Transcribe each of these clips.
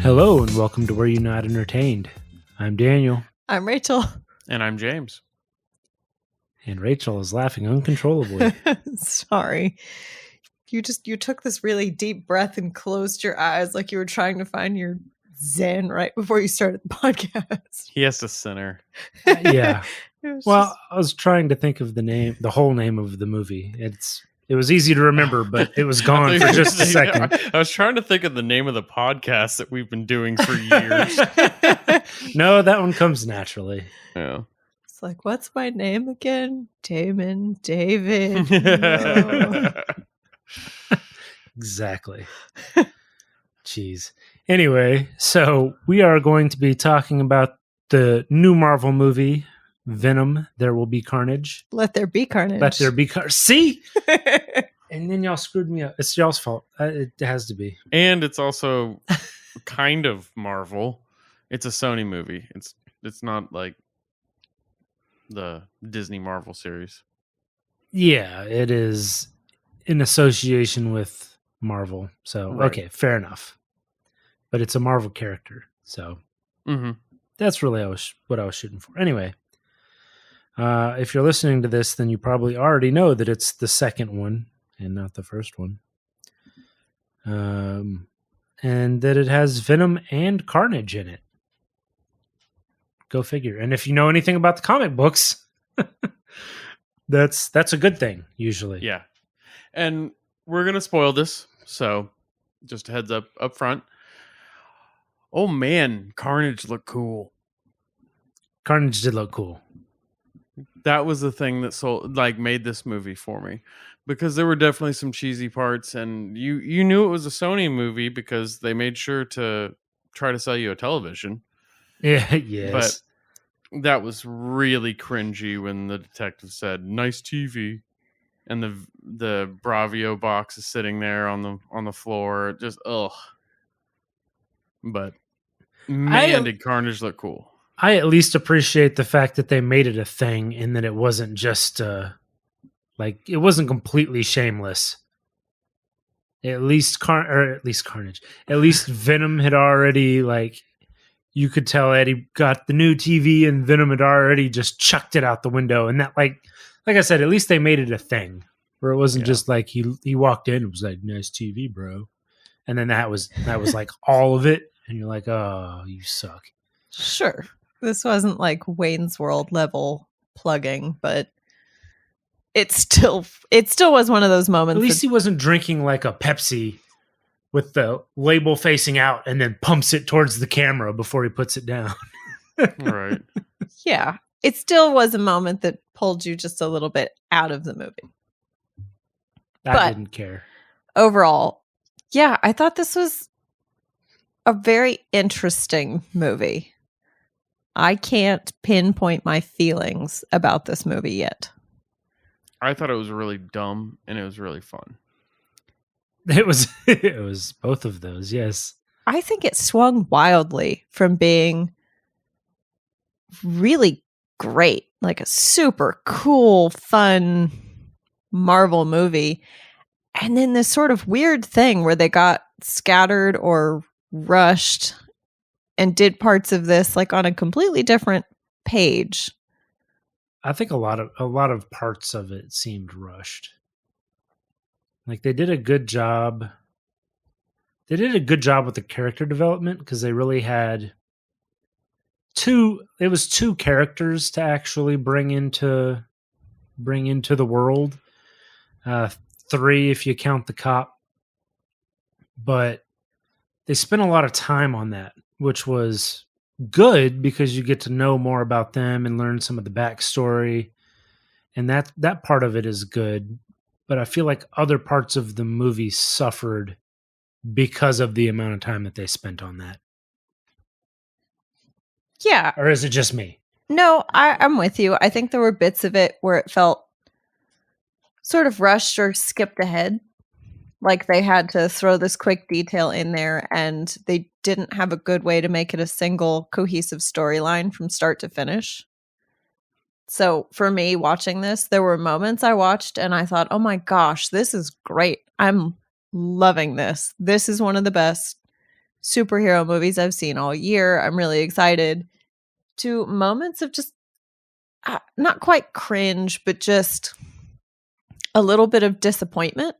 Hello and welcome to Were You Not Entertained? I'm Daniel. I'm Rachel. And I'm James. And Rachel is laughing uncontrollably. Sorry. You took this really deep breath and closed your eyes like you were trying to find your zen right before you started the podcast. He has to center. Yeah. Well, I was trying to think of the whole name of the movie. It was easy to remember, but it was gone for just a second. I was trying to think of the name of the podcast that we've been doing for years. No, that one comes naturally. Yeah. It's like, what's my name again? Damon, David. No. Exactly. Jeez. Anyway, so we are going to be talking about the new Marvel movie, Venom, There Will Be Carnage. Let there be carnage. Let there be carnage. See? And then y'all screwed me up. It's y'all's fault. It has to be. And it's also kind of Marvel. It's a Sony movie. It's not like the Disney Marvel series. Yeah, it is in association with Marvel. So, Right. Okay, fair enough. But it's a Marvel character. So that's really what I was shooting for. Anyway, if you're listening to this, then you probably already know that it's the second one and not the first one. And that it has Venom and Carnage in it. Go figure. And if you know anything about the comic books, that's a good thing, usually. Yeah. And we're going to spoil this. So just a heads up front. Oh man, Carnage looked cool. Carnage did look cool. That was the thing that made this movie for me, because there were definitely some cheesy parts, and you knew it was a Sony movie because they made sure to try to sell you a television. Yeah, yes. But that was really cringy when the detective said "nice TV," and the Bravio box is sitting there on the floor. Just ugh. But man, did Carnage look cool. I at least appreciate the fact that they made it a thing and that it wasn't just it wasn't completely shameless. At least Carnage. At least Venom had already you could tell Eddie got the new TV and Venom had already just chucked it out the window. And that like I said, at least they made it a thing where it wasn't just like he walked in and was like, "Nice TV, bro." And then that was like all of it. And you're like, "Oh, you suck." Sure. This wasn't like Wayne's World level plugging, but it still was one of those moments. At least he wasn't drinking like a Pepsi with the label facing out and then pumps it towards the camera before he puts it down. Right. Yeah. It still was a moment that pulled you just a little bit out of the movie. I didn't care. Overall, yeah, I thought this was a very interesting movie. I can't pinpoint my feelings about this movie yet. I thought it was really dumb and it was really fun. It was both of those, yes. I think it swung wildly from being really great, like a super cool, fun Marvel movie, and then this sort of weird thing where they got scattered or rushed and did parts of this like on a completely different page. I think a lot of parts of it seemed rushed. Like they did a good job. They did a good job with the character development because they really had two characters to actually bring into the world. 3 if you count the cop. But they spent a lot of time on that, which was good because you get to know more about them and learn some of the backstory. And that part of it is good. But I feel like other parts of the movie suffered because of the amount of time that they spent on that. Yeah. Or is it just me? No, I'm with you. I think there were bits of it where it felt sort of rushed or skipped ahead. Like they had to throw this quick detail in there and they didn't have a good way to make it a single cohesive storyline from start to finish. So for me watching this, there were moments I watched and I thought, oh my gosh, this is great. I'm loving this. This is one of the best superhero movies I've seen all year. I'm really excited, to moments of just not quite cringe, but just a little bit of disappointment,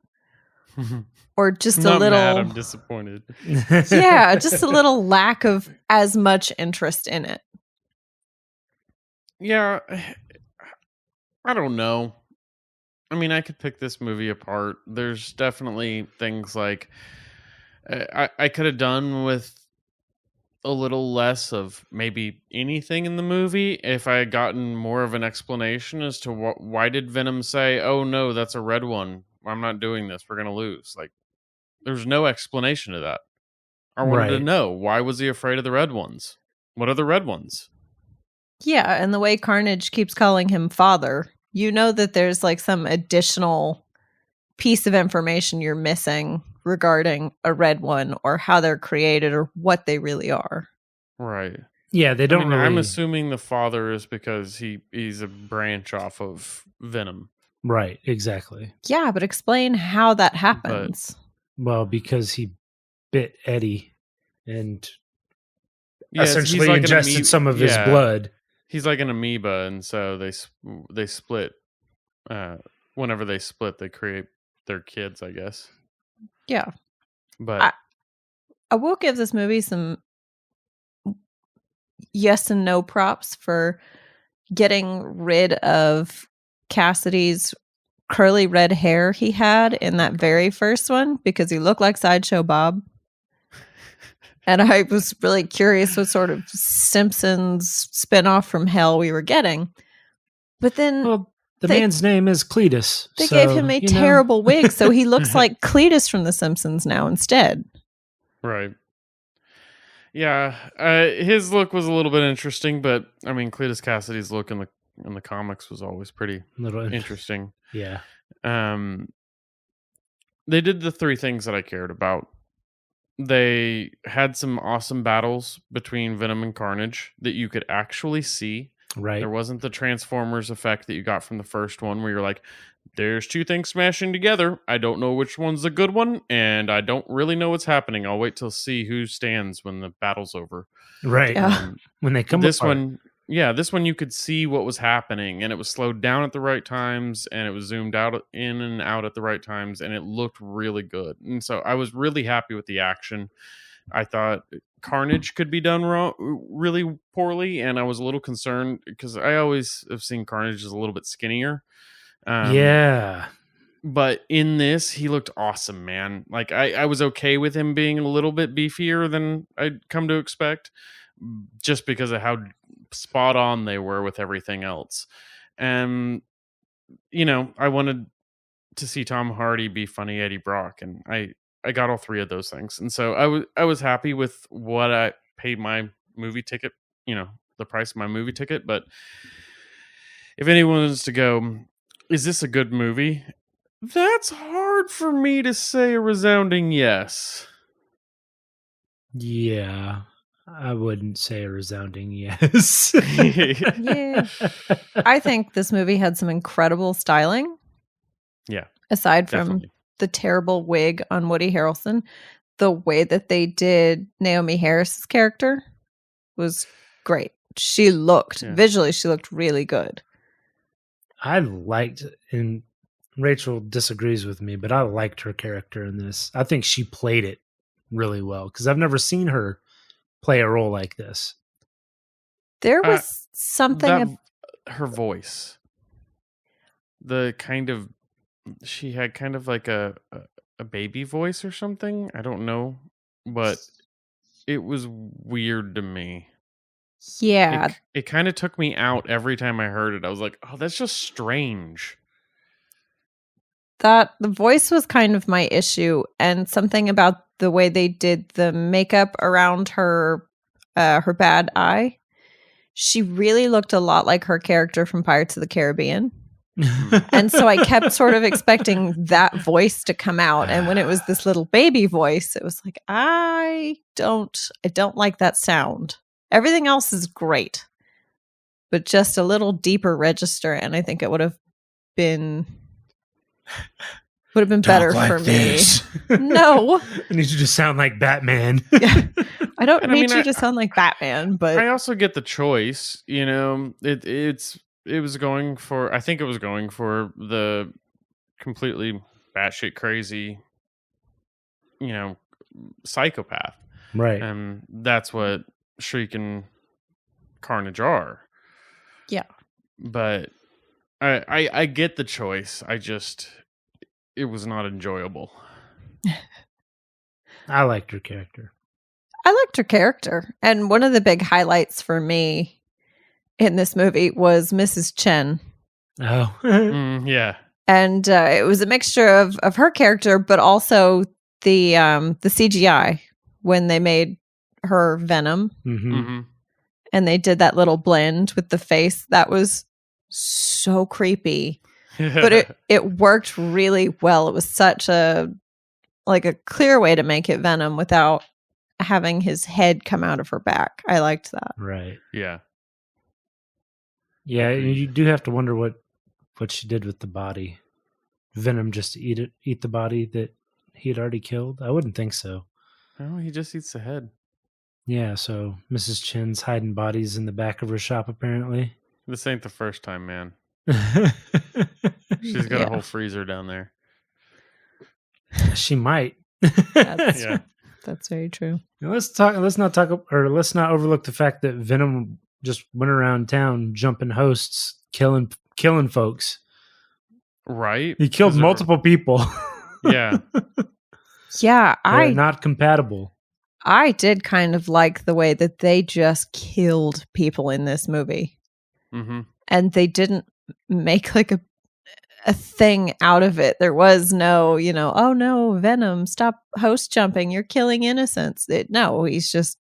or just I'm a not little mad, I'm disappointed. yeah, just a little lack of as much interest in it. Yeah, I don't know. I mean, I could pick this movie apart. There's definitely things like I could have done with a little less of maybe anything in the movie if I had gotten more of an explanation as to why did Venom say, "Oh no, that's a red one. I'm not doing this. We're gonna lose." Like, there's no explanation of that. I wanted to Right. know, why was he afraid of the red ones? What are the red ones? Yeah, and the way Carnage keeps calling him father, you know that there's like some additional piece of information you're missing regarding a red one, or how they're created, or what they really are. Right. Yeah, they I don't mean, I'm really. assuming the father is because he's a branch off of Venom. Right, exactly. Yeah, but explain how that But happens. Well, because he bit Eddie and yeah, essentially ingested some of his blood. He's like an amoeba, and so they split. Whenever they split, they create their kids, I guess. Yeah. But I will give this movie some yes and no props for getting rid of Cassidy's curly red hair he had in that very first one, because he looked like Sideshow Bob. And I was really curious what sort of Simpsons spinoff from hell we were getting. But then Well, the man's name is Cletus. they gave him a terrible wig, so he looks like Cletus from The Simpsons now instead. Right. Yeah, his look was a little bit interesting, but I mean, Cletus Cassidy's look in the comics was always pretty interesting. Yeah. They did the three things that I cared about. They had some awesome battles between Venom and Carnage that you could actually see. Right. There wasn't the Transformers effect that you got from the first one, where you're like, there's two things smashing together. I don't know which one's the good one, and I don't really know what's happening. I'll wait till see who stands when the battle's over. Right. When they come this apart. this one you could see what was happening, and it was slowed down at the right times, and it was zoomed out in and out at the right times, and it looked really good. And so I was really happy with the action. I thought Carnage could be done really poorly, and I was a little concerned because I always have seen Carnage as a little bit skinnier. Yeah. But in this, he looked awesome, man. Like, I was okay with him being a little bit beefier than I'd come to expect, just because of how spot on they were with everything else. And, I wanted to see Tom Hardy be funny Eddie Brock, and I got all three of those things. And so I was happy with what I paid my movie ticket, the price of my movie ticket. But if anyone was to go, is this a good movie? That's hard for me to say a resounding yes. Yeah. I wouldn't say a resounding yes. Yeah. I think this movie had some incredible styling. Yeah. Aside from definitely. the terrible wig on Woody Harrelson, the way that they did Naomi Harris's character was great. She looked, visually, she looked really good. I liked, and Rachel disagrees with me, but I liked her character in this. I think she played it really well, because I've never seen her play a role like this. There was something her voice, the kind of, she had kind of like a baby voice or something. I don't know, but it was weird to me. Yeah. It kind of took me out every time I heard it. I was like, oh, that's just strange. The voice was kind of my issue, and something about the way they did the makeup around her bad eye. She really looked a lot like her character from Pirates of the Caribbean. And so I kept sort of expecting that voice to come out, and when it was this little baby voice, it was like, I don't like that sound. Everything else is great, but just a little deeper register, and I think it would have been would have been better for me. No. I need you to sound like Batman. Yeah. I don't And need you to sound like Batman, but I also get the choice. It was going for. I think it was going for the completely batshit crazy, psychopath, Right. and that's what Shriek and Carnage are. Yeah. But I get the choice. It was not enjoyable. I liked her character. I liked her character. And one of the big highlights for me in this movie was Mrs. Chen. Oh. Yeah. And it was a mixture of her character, but also the CGI when they made her Venom. Mm-hmm. Mm-hmm. And they did that little blend with the face. That was so creepy. But it worked really well. It was such a clear way to make it Venom without having his head come out of her back. I liked that. Right. Yeah. Yeah, you do have to wonder what she did with the body. Venom just eat the body that he had already killed? I wouldn't think so. No, he just eats the head. Yeah, so Mrs. Chen's hiding bodies in the back of her shop, apparently. This ain't the first time, man. She's got a whole freezer down there. She might. That's very true. Now let's not overlook the fact that Venom just went around town jumping hosts, killing folks. Right? He killed multiple people. Yeah. Yeah, They're not compatible. I did kind of like the way that they just killed people in this movie. Mm-hmm. And they didn't make like a thing out of it. There was no, oh no, Venom, stop host jumping. You're killing innocents. He's just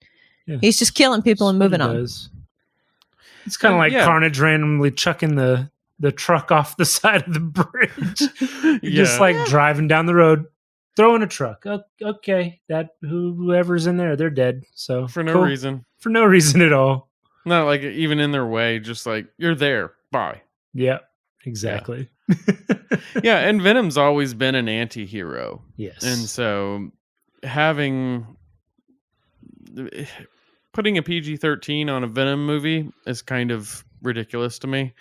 killing people and moving on. It's kind of like Carnage randomly chucking the truck off the side of the bridge. Just like driving down the road, throwing a truck. Okay, that whoever's in there, they're dead. So for no reason. For no reason at all. Not like even in their way, just like, you're there. Bye. Yeah, exactly. Yeah, and Venom's always been an anti-hero. Yes. And so putting a PG-13 on a Venom movie is kind of ridiculous to me.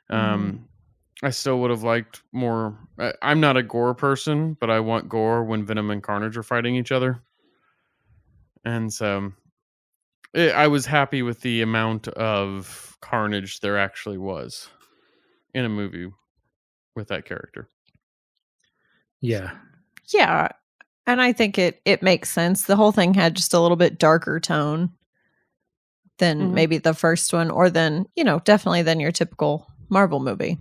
I still would have liked more. I'm not a gore person, but I want gore when Venom and Carnage are fighting each other. And so I was happy with the amount of carnage there actually was in a movie with that character. Yeah. Yeah. And I think it makes sense. The whole thing had just a little bit darker tone than maybe the first one, or than, definitely than your typical Marvel movie.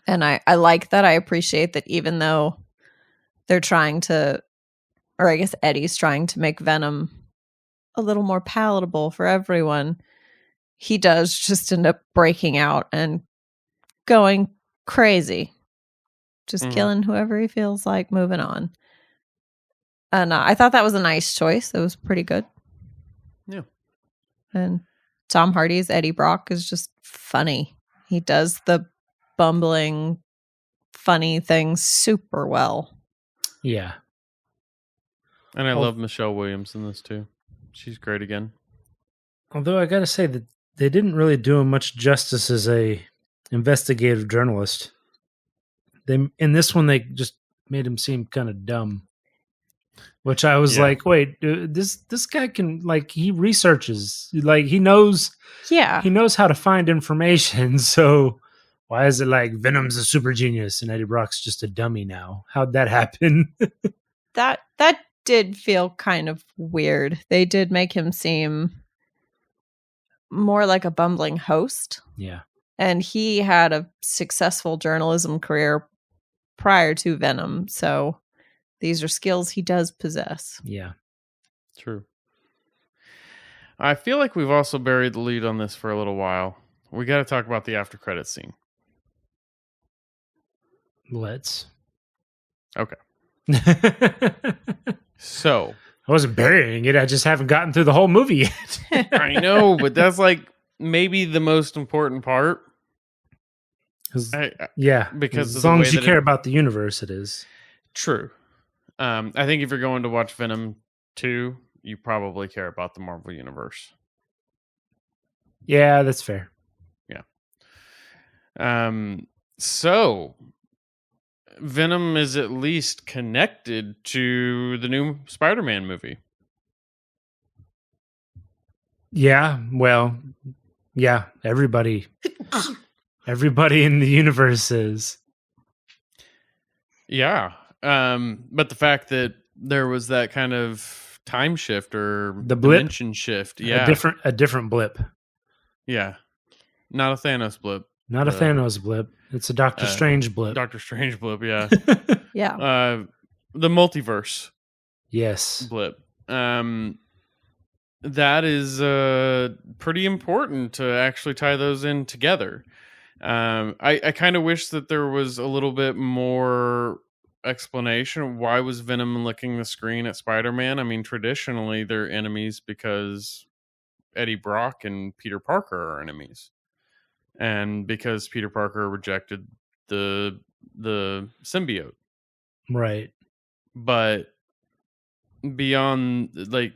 And I like that. I appreciate that, even though they're trying to, or I guess Eddie's trying to make Venom a little more palatable for everyone, he does just end up breaking out and going crazy. Just killing whoever he feels like, moving on. And I thought that was a nice choice. It was pretty good. Yeah. And Tom Hardy's Eddie Brock is just funny. He does the bumbling, funny things super well. Yeah. And I love Michelle Williams in this too. She's great again. Although I got to say that they didn't really do him much justice as a investigative journalist. In this one, they just made him seem kind of dumb. Which I was like, wait, this guy can, like, he researches, like, he knows how to find information. So why is it like Venom's a super genius and Eddie Brock's just a dummy now? How'd that happen? That did feel kind of weird. They did make him seem more like a bumbling host. Yeah. And he had a successful journalism career prior to Venom. So these are skills he does possess. Yeah. True. I feel like we've also buried the lead on this for a little while. We got to talk about the after credits scene. Let's. Okay. So. I wasn't burying it. I just haven't gotten through the whole movie yet. I know, but that's like maybe the most important part. Yeah, because as of the long way as you that care about the universe, it is. True. I think if you're going to watch Venom 2, you probably care about the Marvel Universe. Yeah, that's fair. So Venom is at least connected to the new Spider-Man movie. Yeah, well, yeah, everybody in the universe is. Yeah. But the fact that there was that kind of time shift or The blip? dimension shift. Yeah. A different blip. Yeah. Not a Thanos blip. Not a Thanos blip. It's a Doctor Strange blip. Doctor Strange blip, yeah. Yeah. The multiverse Yes. blip. That is pretty important to actually tie those in together. I kind of wish that there was a little bit more explanation of why was Venom licking the screen at Spider-Man. I mean, traditionally they're enemies because Eddie Brock and Peter Parker are enemies, and because Peter Parker rejected the symbiote. Right. But beyond, like,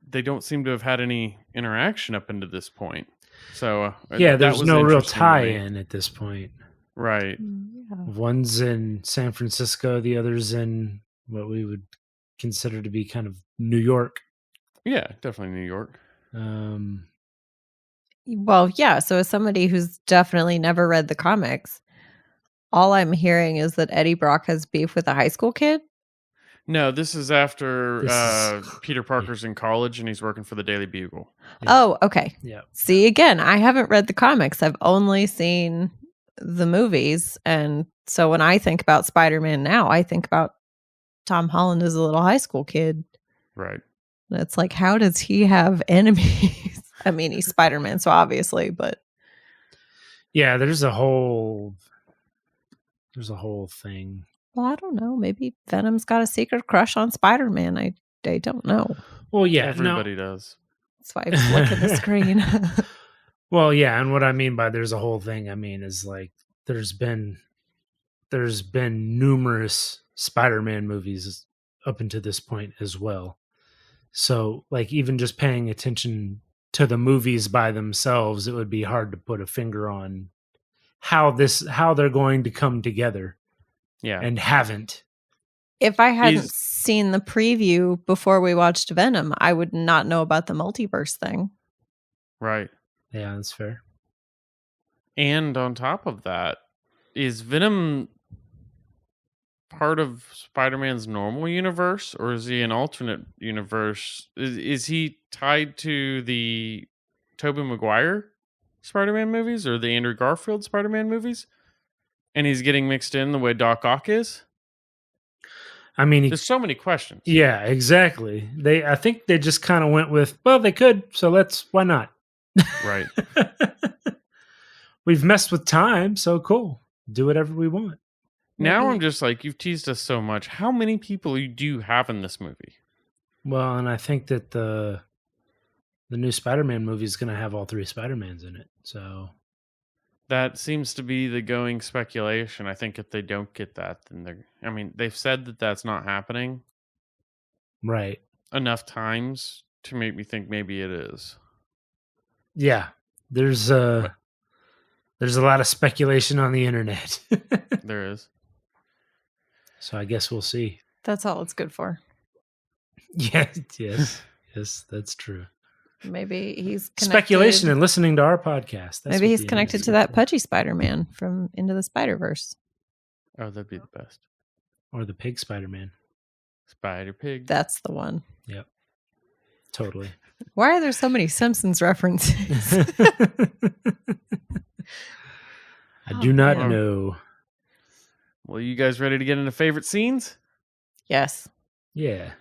they don't seem to have had any interaction up into this point. So yeah, that there's was no real interesting to me. tie-in at this point. Right. Yeah. One's in San Francisco, the other's in what we would consider to be kind of New York. Yeah, definitely New York. Well, yeah. So as somebody who's definitely never read the comics, all I'm hearing is that Eddie Brock has beef with a high school kid. No, this is after This is- Peter Parker's in college and he's working for the Daily Bugle. Yeah. Oh, okay. Yeah. See, again, I haven't read the comics. I've only seen the movies. And so when I think about Spider-Man now, I think about Tom Holland as a little high school kid. Right. And it's like, how does he have enemies? I mean, he's Spider-Man, so obviously, but Yeah, there's a whole thing. well, I don't know. Maybe Venom's got a secret crush on Spider-Man. I don't know. Well, yeah, Everybody does. That's why I was looking at the screen. Well, yeah, and what I mean by there's a whole thing, I mean is like there's been numerous Spider-Man movies up until this point as well. So, like, even just paying attention to the movies by themselves, it would be hard to put a finger on how they're going to come together. Yeah. And haven't. If I hadn't seen the preview before we watched Venom, I would not know about the multiverse thing. Right. Yeah, that's fair. And on top of that, is Venom part of Spider-Man's normal universe, or is he an alternate universe? Is he tied to the Tobey Maguire Spider-Man movies or the Andrew Garfield Spider-Man movies? And he's getting mixed in the way Doc Ock is? I mean, there's so many questions. Yeah, exactly. I think they just kind of went with, well, they could, so why not? Right. We've messed with time, so cool. Do whatever we want. Now I'm just like, you've teased us so much. How many people do you have in this movie? Well, and I think that the new Spider-Man movie is going to have all three Spider-Mans in it. So that seems to be the going speculation. I think if they don't get that, then they've said that that's not happening. Right. Enough times to make me think maybe it is. Yeah. There's a lot of speculation on the internet. There is. So I guess we'll see. That's all it's good for. Yes, that's true. Maybe he's connected. Speculation and listening to our podcast. Maybe he's connected to that pudgy Spider-Man from Into the Spider-Verse. Oh, that'd be the best. Or the pig Spider-Man. Spider-Pig. That's the one. Yep. Totally. Why are there so many Simpsons references? I do not know. Well, you guys ready to get into favorite scenes? Yes. Yeah.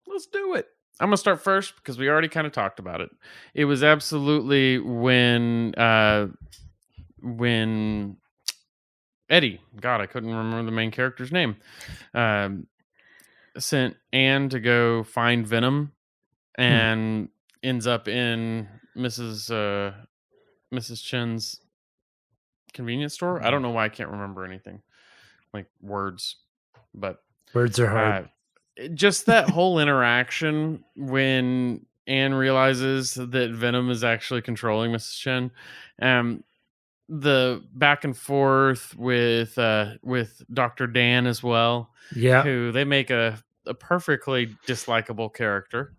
Let's do it. I'm going to start first because we already kind of talked about it. It was absolutely when Eddie, God, I couldn't remember the main character's name, sent Anne to go find Venom and ends up in Mrs. Chen's convenience store. I don't know why I can't remember anything like words, but Words are hard. just that whole interaction when Anne realizes that Venom is actually controlling Mrs. Chen. The back and forth with Dr. Dan as well. Yeah. Who they make a perfectly dislikable character.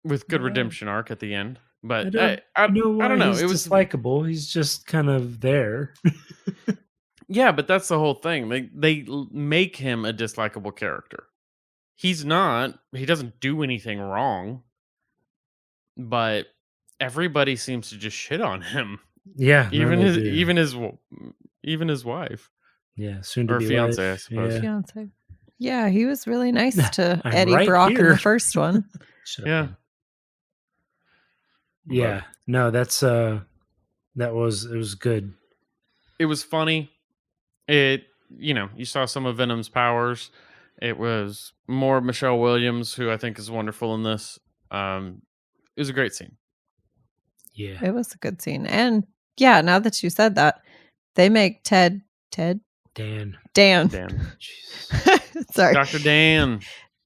With good redemption arc at the end. But I don't know. It was dislikable. He's just kind of there. Yeah, but that's the whole thing. They make him a dislikable character. He's not. He doesn't do anything wrong. But everybody seems to just shit on him. Yeah, even his wife. Yeah, soon to be fiance, wife. I suppose. Yeah. Fiance. Yeah, he was really nice to I'm Eddie right Brock in here. the first one. Shut Yeah. up. Yeah. No, that's it was good. It was funny. You saw some of Venom's powers. It was more Michelle Williams, who I think is wonderful in this. It was a great scene. Yeah. It was a good scene. And yeah, now that you said that, they make Dan. Jesus. Sorry. Dr. Dan.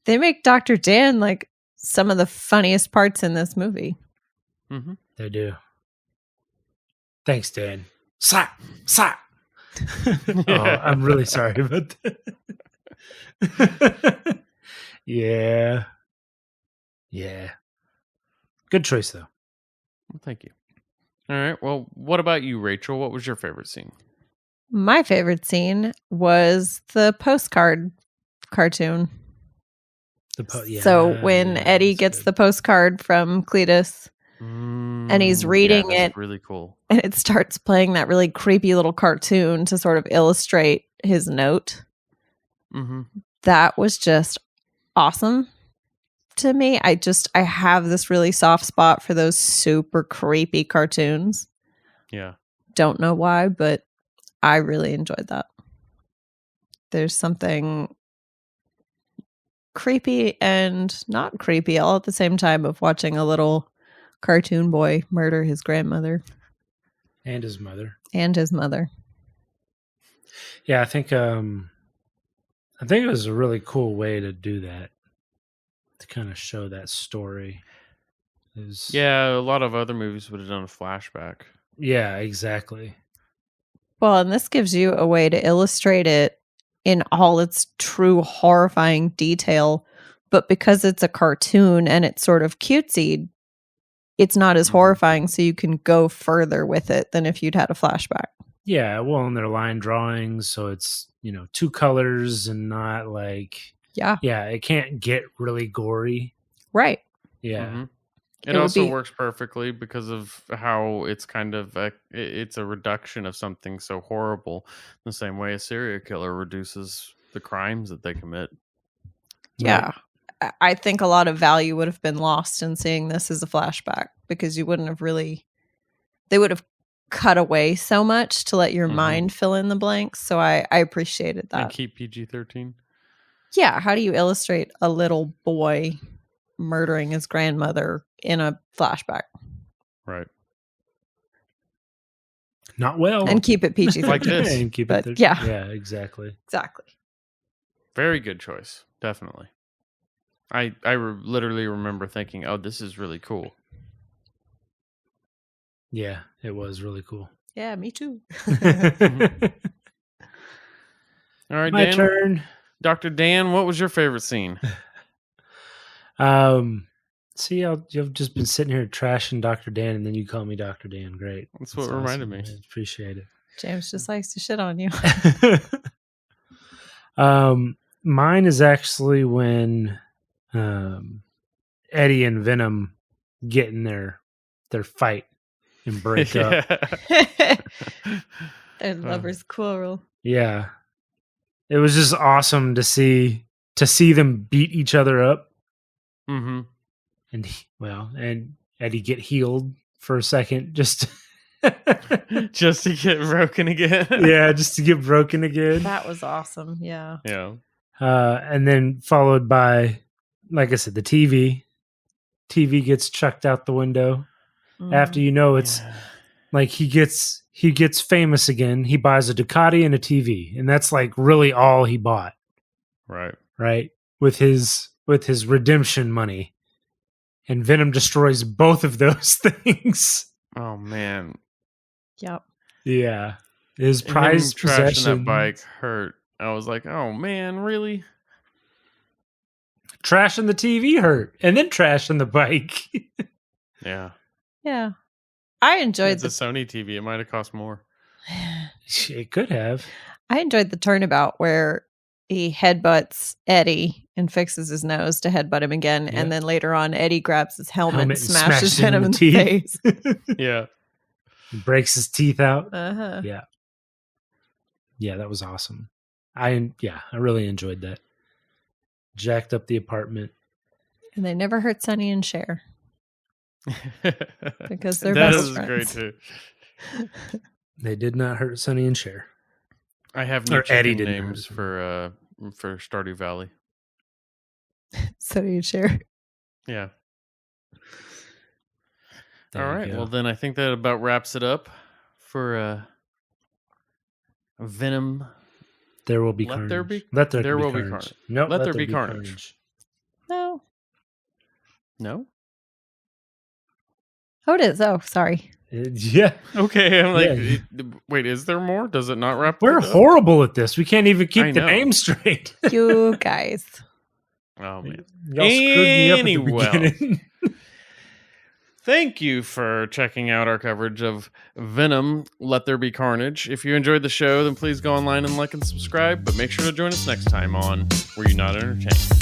They make Dr. Dan like some of the funniest parts in this movie. Mm-hmm. They do. Thanks, Dan. Slap. Oh, I'm really sorry about that. Yeah. Good choice, though. Well, thank you. All right. Well, what about you, Rachel? What was your favorite scene? My favorite scene was the postcard cartoon. So when Eddie gets the postcard from Cletus and he's reading it, really cool. And it starts playing that really creepy little cartoon to sort of illustrate his note. Mm-hmm. That was just awesome to me. I have this really soft spot for those super creepy cartoons. Yeah. Don't know why, but I really enjoyed that. There's something creepy and not creepy all at the same time of watching a little cartoon boy murder his grandmother. And his mother. Yeah, I think it was a really cool way to do that. To kind of show that story. Yeah, a lot of other movies would have done a flashback. Yeah, exactly. Well, and this gives you a way to illustrate it in all its true horrifying detail. But because it's a cartoon and it's sort of cutesy, it's not as horrifying, so you can go further with it than if you'd had a flashback. Yeah, well, and they're line drawings, so it's, two colors and not like... Yeah, it can't get really gory. Right. Yeah. Mm-hmm. It also works perfectly because of how it's kind of it's a reduction of something so horrible, the same way a serial killer reduces the crimes that they commit. Yeah. Right. I think a lot of value would have been lost in seeing this as a flashback because you wouldn't have really... They would have cut away so much to let your mind fill in the blanks. So I appreciated that. And keep PG-13. Yeah. How do you illustrate a little boy murdering his grandmother in a flashback? Right. Not well. And keep it PG-13. Like this. And keep it yeah. Yeah, exactly. Very good choice. Definitely. I literally remember thinking, oh, this is really cool. Yeah, it was really cool. Yeah, me too. All right, My Dan. turn. Dr. Dan, what was your favorite scene? See, you've just been sitting here trashing Dr. Dan, and then you call me Dr. Dan. Great. That's what reminded me. I appreciate it. James just likes to shit on you. Mine is actually when Eddie and Venom get in their fight and break up. Their lovers quarrel. Yeah. It was just awesome to see them beat each other up. Mm-hmm. And Eddie get healed for a second just just to get broken again. Yeah, just to get broken again. That was awesome. Yeah. Yeah. And then followed by, like I said, the TV. TV gets chucked out the window after it's like he gets famous again. He buys a Ducati and a TV, and that's like really all he bought. Right? With his redemption money. And Venom destroys both of those things. Oh man. Yep. Yeah. His prized possession. That bike hurt. I was like, oh man, really? Trashing the TV hurt. And then trashing the bike. Yeah. Yeah. I enjoyed the Sony TV. It might have cost more. It could have. I enjoyed the turnabout where he headbutts Eddie and fixes his nose to headbutt him again. Yep. And then later on, Eddie grabs his helmet and smashes Venom in the face. Yeah. He breaks his teeth out. Uh-huh. Yeah. Yeah, that was awesome. I really enjoyed that. Jacked up the apartment. And they never hurt Sonny and Cher. Because they're best friends. That is great too. They did not hurt Sonny and Cher. I have new chicken names for Stardew Valley. Sonny and Cher. Yeah. All right. Well, then I think that about wraps it up for Venom. There will be carnage. There will be carnage. No, let there be carnage. No. No? Oh, it is. Oh, sorry. Yeah. Okay. I'm like, wait, is there more? Does it not wrap? We're horrible at this. We can't even keep the name straight. You guys. Oh, man. Y'all screwed me up at the beginning. Thank you for checking out our coverage of Venom, Let There Be Carnage. If you enjoyed the show, then please go online and like and subscribe. But make sure to join us next time on Were You Not Entertained?